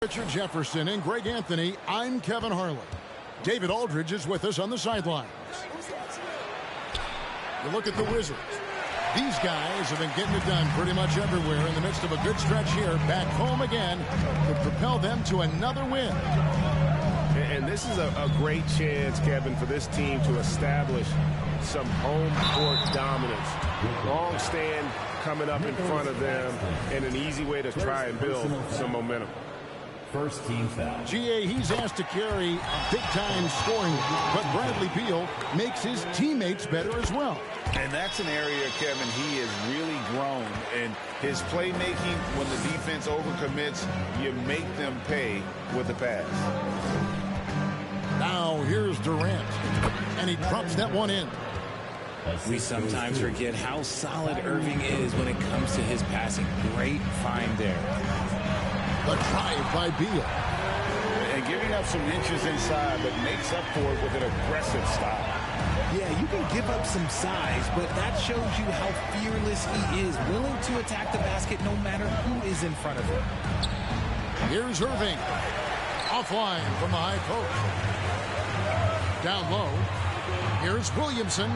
Richard Jefferson and Greg Anthony. I'm Kevin Harlan. David Aldridge is with us on the sidelines. You look at the Wizards. These guys have been getting it done pretty much everywhere in the midst of a good stretch here. Back home again could propel them to another win. And this is a great chance, Kevin, for this team to establish some home court dominance. Long stand coming up in front of them and an easy way to try and build some momentum. First team foul. GA, he's asked to carry a big-time scoring, but Bradley Beal makes his teammates better as well. And that's an area, Kevin, he has really grown. And his playmaking, when the defense overcommits, you make them pay with the pass. Now here's Durant, and he drops that one in. We sometimes forget how solid Irving is when it comes to his passing. Great find there. The drive by Beal. And giving up some inches inside, but makes up for it with an aggressive stop. Yeah, you can give up some size, but that shows you how fearless he is, willing to attack the basket no matter who is in front of him. Here's Irving. Offline from the high post. Down low. Here's Williamson.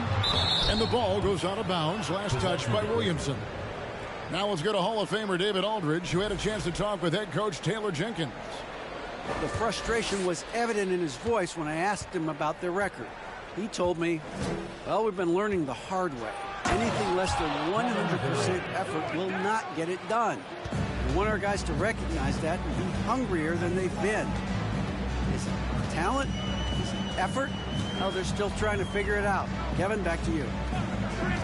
And the ball goes out of bounds. Last touch by Williamson. Now let's go to Hall of Famer David Aldridge, who had a chance to talk with head coach Taylor Jenkins. The frustration was evident in his voice when I asked him about their record. He told me, well, we've been learning the hard way. Anything less than 100% effort will not get it done. We want our guys to recognize that and be hungrier than they've been. Is it talent? Is it effort? No, they're still trying to figure it out. Kevin, back to you.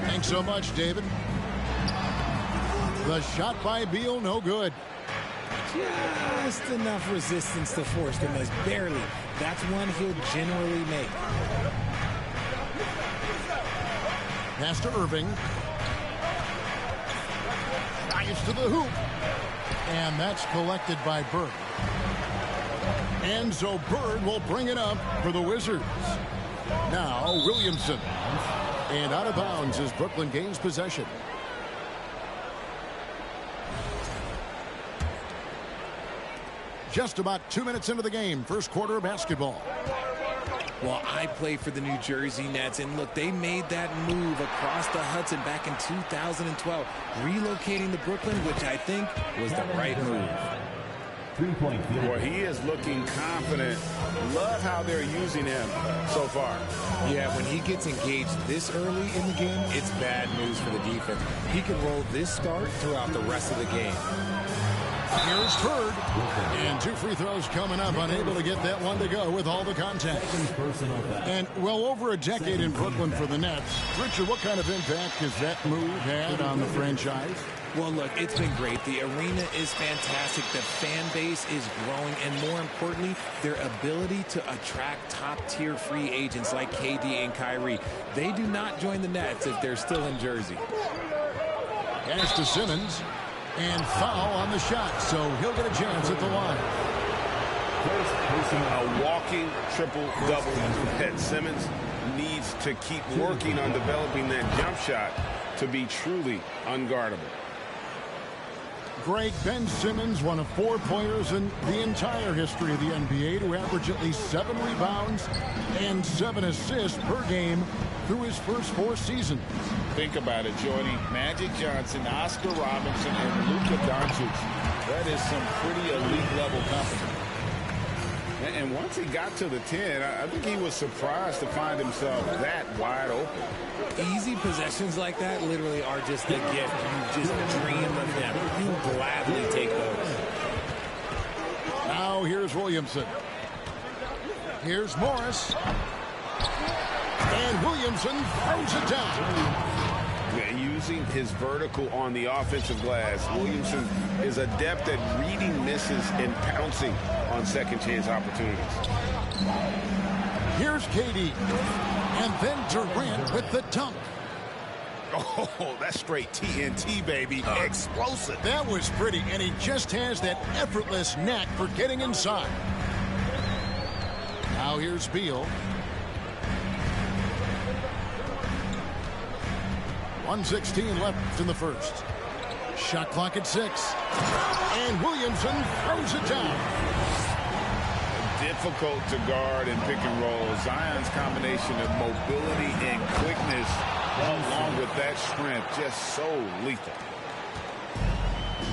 Thanks so much, David. The shot by Beal, no good. Just enough resistance to force the miss. Barely. That's one he'll generally make. Pass to Irving. Drives to the hoop. And that's collected by Bird. And so Bird will bring it up for the Wizards. Now Williamson. And out of bounds as Brooklyn gains possession. Just about 2 minutes into the game. First quarter of basketball. Well, I play for the New Jersey Nets, and look, they made that move across the Hudson back in 2012, relocating to Brooklyn, which I think was the right move. Well, he is looking confident. Love how they're using him so far. Yeah, when he gets engaged this early in the game, it's bad news for the defense. He can roll this start throughout the rest of the game. Here's Bird. And 2 free throws coming up. Unable to get that one to go with all the contact. And well over a decade in Brooklyn for the Nets. Richard, what kind of impact has that move had on the franchise? Well, look, it's been great. The arena is fantastic. The fan base is growing. And more importantly, their ability to attract top-tier free agents like KD and Kyrie. They do not join the Nets if they're still in Jersey. Pass to Simmons. And foul on the shot, so he'll get a chance at the line. A walking triple-double. Ben Simmons needs to keep working on developing that jump shot to be truly unguardable. Greg, Ben Simmons, one of 4 players in the entire history of the NBA to average at least 7 rebounds and 7 assists per game through his first 4 seasons. Think about it, Jordy. Magic Johnson, Oscar Robinson, and Luka Doncic. That is some pretty elite-level company. And once he got to the 10, I think he was surprised to find himself that wide open. Easy possessions like that literally are just a gift. You just dream of them. You gladly take those. Now here's Williamson. Here's Morris. And Williamson throws it down. Using his vertical on the offensive glass, Williamson is adept at reading misses and pouncing on second chance opportunities. Here's KD. And then Durant with the dunk. Oh, that's straight TNT, baby. Explosive. That was pretty, and he just has that effortless knack for getting inside. Now here's Beal. 1:16 left in the first. Shot clock at 6. And Williamson throws it down. Difficult to guard and pick and roll. Zion's combination of mobility and quickness, along with that strength, just so lethal.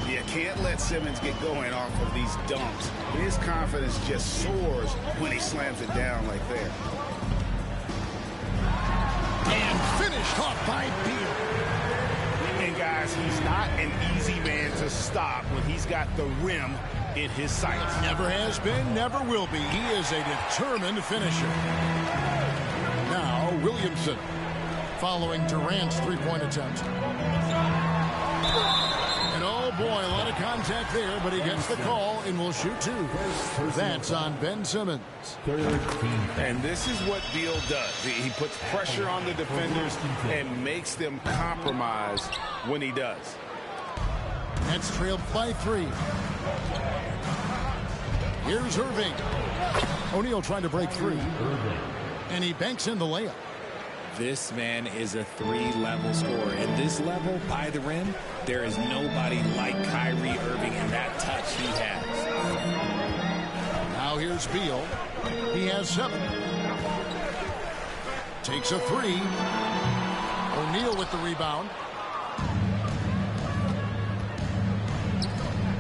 You can't let Simmons get going off of these dunks. His confidence just soars when he slams it down like that. And finished off by Beal. And guys, he's not an easy man to stop when he's got the rim in his sights. Never has been, never will be. He is a determined finisher. Now Williamson following Durant's three-point attempt. And oh boy, a lot of contact there, but he gets the call and will shoot 2. That's on Ben Simmons. And this is what Beal does. He puts pressure on the defenders and makes them compromise when he does. Nets trailed by 3. Here's Irving. O'Neal trying to break free. And he banks in the layup. This man is a 3-level scorer. And this level, by the rim, there is nobody like Kyrie Irving in that touch he has. Now here's Beal. He has 7. Takes a 3. O'Neal with the rebound.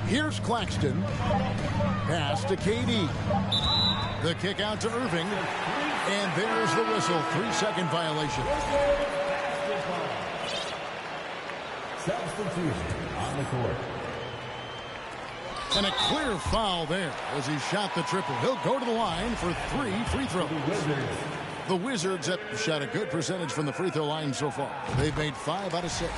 Here's Claxton. Pass to KD. The kick out to Irving. And there's the whistle. 3-second violation. Substitution on the court. And a clear foul there as he shot the triple. He'll go to the line for 3 free throws. The Wizards have shot a good percentage from the free throw line so far. They've made 5 out of 6.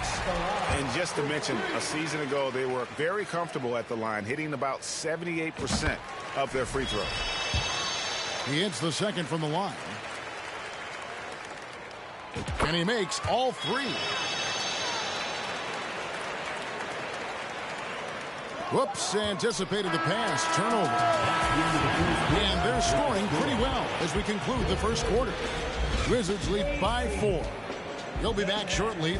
And just to mention, a season ago, they were very comfortable at the line, hitting about 78% of their free throws. He hits the second from the line. And he makes all 3. Whoops, anticipated the pass. Turnover. And they're scoring pretty well as we conclude the first quarter. Wizards lead by 4. They'll be back shortly.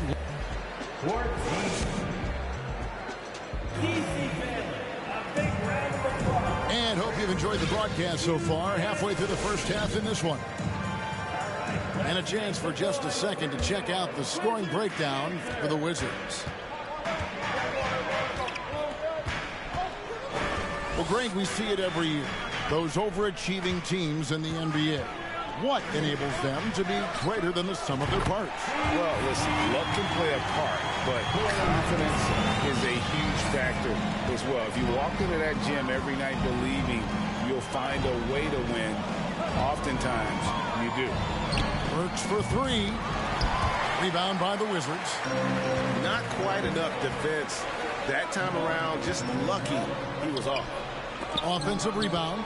And hope you've enjoyed the broadcast so far. Halfway through the first half in this one. And a chance for just a second to check out the scoring breakdown for the Wizards. Well, Greg, we see it every year. Those overachieving teams in the NBA. What enables them to be greater than the sum of their parts? Well, listen, luck can play a part, but confidence is a huge factor as well. If you walk into that gym every night believing you'll find a way to win, oftentimes you do. Works for 3. Rebound by the Wizards. Not quite enough defense that time around. Just lucky he was off. Offensive rebound.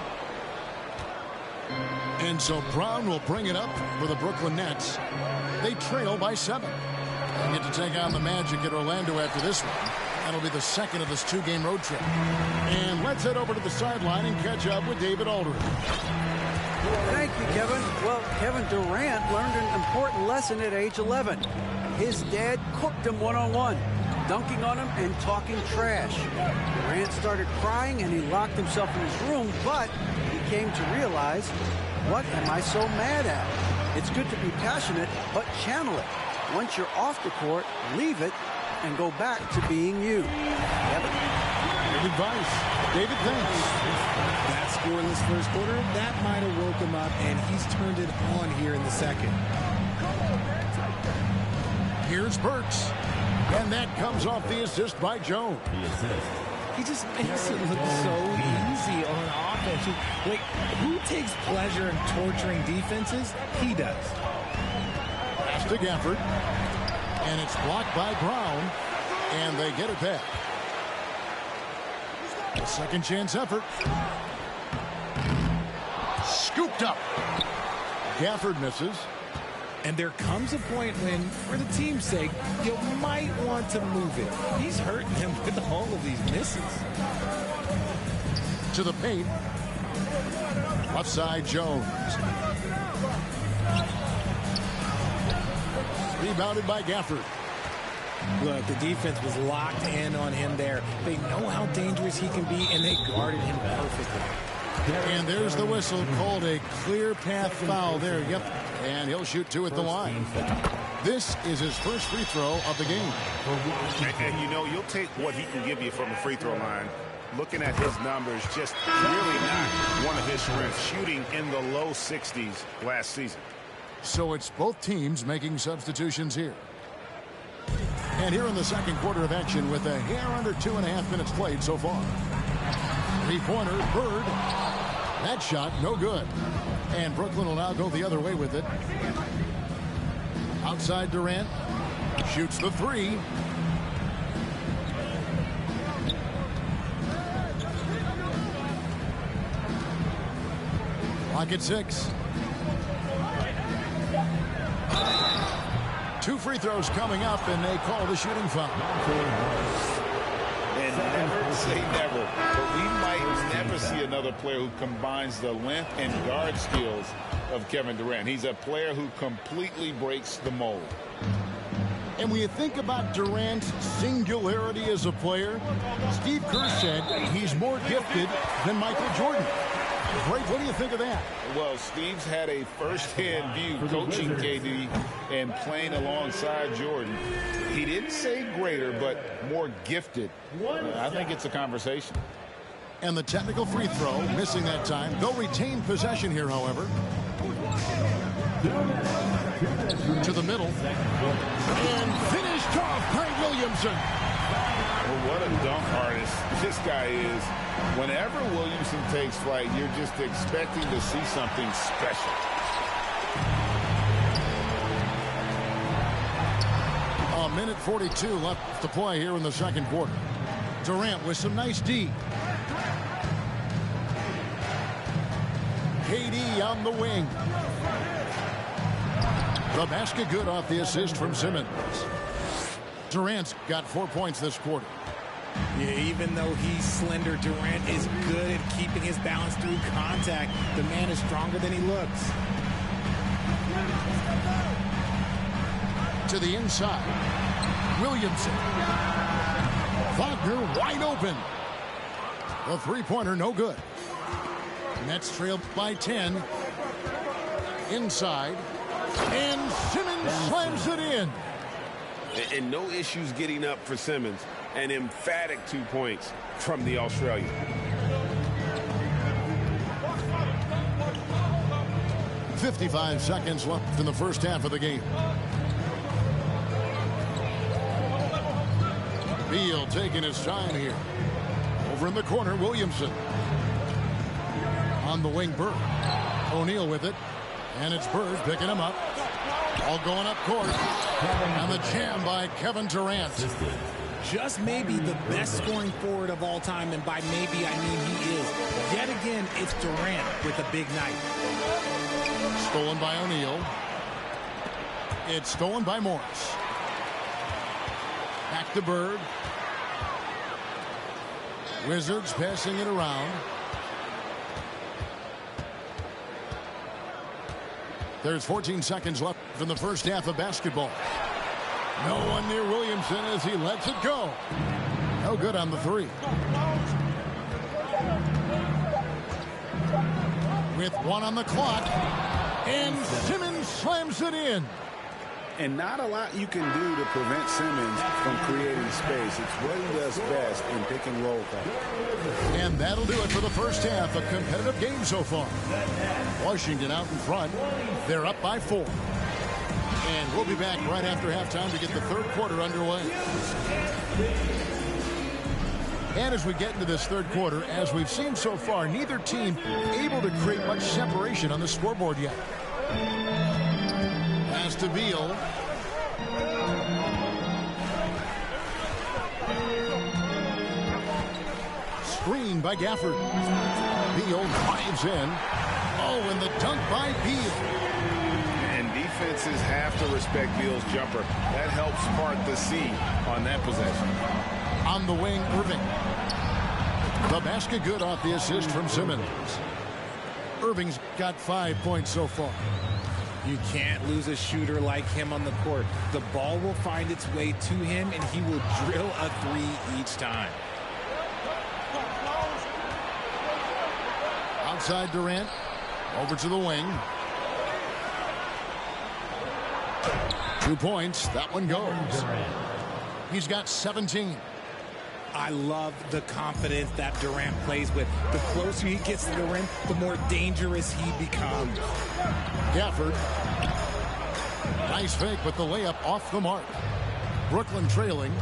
And so Brown will bring it up for the Brooklyn Nets. They trail by 7. They get to take on the Magic at Orlando after this one. That'll be the second of this 2-game road trip. And let's head over to the sideline and catch up with David Aldridge. Thank you, Kevin. Well, Kevin Durant learned an important lesson at age 11. His dad cooked him one-on-one, dunking on him and talking trash. Durant started crying and he locked himself in his room, but he came to realize, what am I so mad at? It's good to be passionate, but channel it. Once you're off the court, leave it and go back to being you. Kevin? Good advice. David, thanks. That scoreless first quarter, that might have woke him up, and he's turned it on here in the second. Here's Burks. And that comes off the assist by Jones. He just makes it look so easy on offense. Like, who takes pleasure in torturing defenses? He does. Pass to Gafford. And it's blocked by Brown. And they get it back. A second chance effort. Scooped up. Gafford misses. And there comes a point when, for the team's sake, you might want to move it. He's hurting him with all of these misses. To the paint. Left side, Jones. Rebounded by Gafford. Look, the defense was locked in on him there. They know how dangerous he can be, and they guarded him perfectly. And there's the whistle, called a clear path foul there. Yep, and he'll shoot 2 at the line. This is his first free throw of the game. And you know, you'll take what he can give you from the free throw line. Looking at his numbers, just really not one of his strengths, shooting in the low 60s last season. So it's both teams making substitutions here. And here in the second quarter of action with a hair under 2.5 minutes played so far. Three-pointer, Bird. That shot, no good. And Brooklyn will now go the other way with it. Outside Durant. Shoots the 3. Clock at 6. 2 free throws coming up, and they call the shooting foul. And never say never, but we might never see another player who combines the length and guard skills of Kevin Durant. He's a player who completely breaks the mold. And when you think about Durant's singularity as a player, Steve Kerr said he's more gifted than Michael Jordan. Great, what do you think of that? Well, Steve's had a first-hand view coaching KD and playing alongside Jordan. He didn't say greater, but more gifted. I think it's a conversation. And the technical free throw, missing that time. They'll retain possession here, however. To the middle. And finished off by Williamson. Well, what a dunk artist this guy is. Whenever Williamson takes flight, you're just expecting to see something special. A minute 42 left to play here in the second quarter. Durant with some nice D. KD on the wing. The basket good off the assist from Simmons. Durant's got 4 points this quarter. Yeah, even though he's slender, Durant is good at keeping his balance through contact. The man is stronger than he looks. To the inside. Williamson. Wagner wide open. The three-pointer no good. Nets trailed by 10. Inside. And Simmons slams it in. And no issues getting up for Simmons. An emphatic 2 points from the Australian. .55 seconds left in the first half of the game. Beal taking his time here. Over in the corner, Williamson. On the wing, Bird. O'Neal with it. And it's Bird picking him up. All going up court. And the jam by Kevin Durant. Just maybe the best scoring forward of all time, and by maybe I mean he is. Yet again, it's Durant with a big night. Stolen by O'Neal. It's stolen by Morris. Back to Bird. Wizards passing it around. There's 14 seconds left in the first half of basketball. No one near Williamson as he lets it go. No good on the 3. With 1 on the clock. And Simmons slams it in. And not a lot you can do to prevent Simmons from creating space. It's what he does best in pick and roll. And that'll do it for the first half. A competitive game so far. Washington out in front. They're up by 4. And we'll be back right after halftime to get the third quarter underway. And as we get into this third quarter, as we've seen so far, neither team able to create much separation on the scoreboard yet. Pass to Beal. screen by Gafford. Beal drives in. Oh, and the dunk by Beal. And defenses have to respect Beal's jumper. That helps part the sea on that possession. On the wing, Irving. The basket good off the assist from Simmons. Irving's got 5 points so far. You can't lose a shooter like him on the court. The ball will find its way to him, and he will drill a three each time. Outside Durant. Over to the wing. 2 points. That one goes. He's got 17. I love the confidence that Durant plays with. The closer he gets to the rim, the more dangerous he becomes. Gafford. Nice fake, but the layup off the mark. Brooklyn trailing.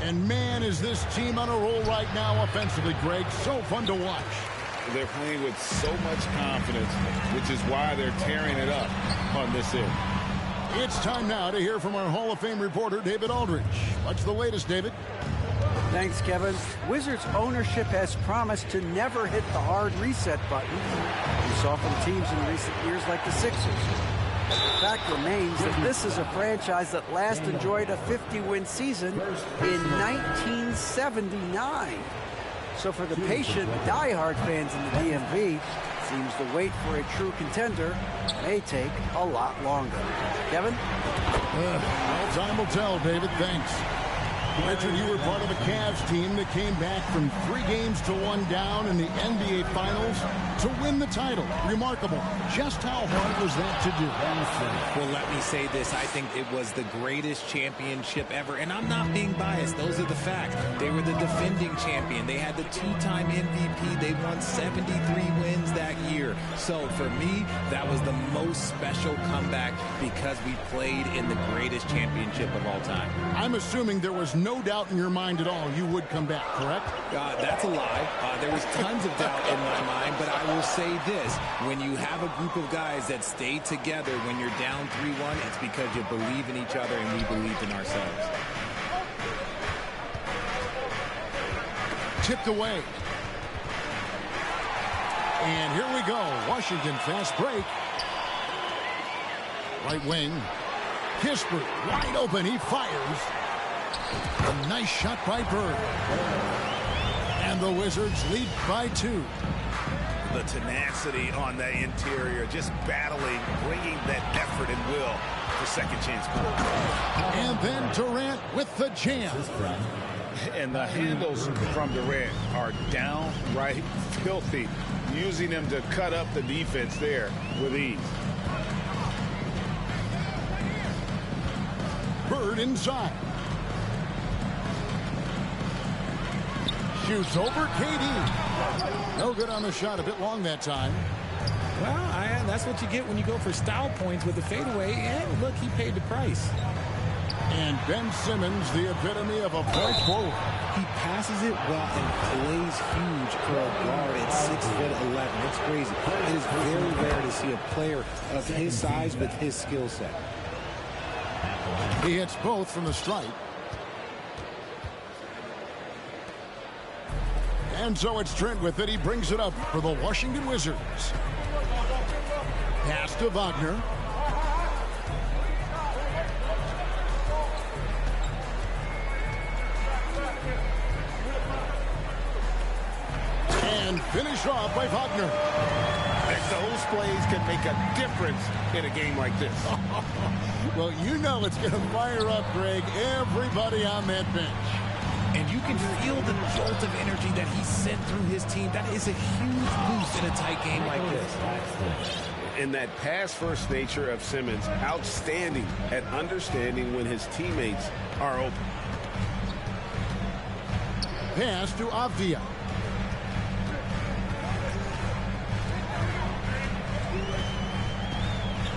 And man, is this team on a roll right now offensively, Greg. So fun to watch. They're playing with so much confidence, which is why they're tearing it up on this end. It's time now to hear from our Hall of Fame reporter, David Aldridge. What's the latest, David? Thanks, Kevin. Wizards ownership has promised to never hit the hard reset button we saw from teams in recent years like the Sixers. The fact remains that this is a franchise that last enjoyed a 50-win season in 1979. So for the patient, die-hard fans in the DMV, seems the wait for a true contender may take a lot longer. Kevin? Well, time will tell, David. Thanks. Richard, you were part of a Cavs team that came back from 3 games to 1 down in the NBA Finals to win the title. Remarkable. Just how hard was that to do? Well, let me say this. I think it was the greatest championship ever. And I'm not being biased. Those are the facts. They were the defending champion. They had the 2-time MVP. They won 73 wins that year. So for me, that was the most special comeback because we played in the greatest championship of all time. I'm assuming there was no doubt in your mind at all you would come back, correct? That's a lie. There was tons of doubt in my mind, but I will say this. When you have a group of guys that stay together when you're down 3-1, it's because you believe in each other and we believed in ourselves. Tipped away. And here we go. Washington fast break. Right wing. Kispert wide open. He fires. A nice shot by Bird. And the Wizards lead by 2. The tenacity on the interior, just battling, bringing that effort and will for second chance goals. And then Durant with the jam. And the handles from Durant are downright filthy, using them to cut up the defense there with ease. Bird inside. Shoots over KD. No good on the shot. A bit long that time. Well, that's what you get when you go for style points with the fadeaway. And look, he paid the price. And Ben Simmons, the epitome of a point forward. He passes it well and plays huge for a guard at 6'11". It's crazy. It is very rare to see a player of his size with his skill set. He hits both from the stripe. And so it's Trent with it. He brings it up for the Washington Wizards. Pass to Wagner. And finish off by Wagner. Those plays can make a difference in a game like this. Well, you know it's going to fire up, Greg, everybody on that bench. And you can feel the jolt of energy that he sent through his team. That is a huge boost in a tight game like this. And that pass-first nature of Simmons, outstanding at understanding when his teammates are open. Pass to Avdia.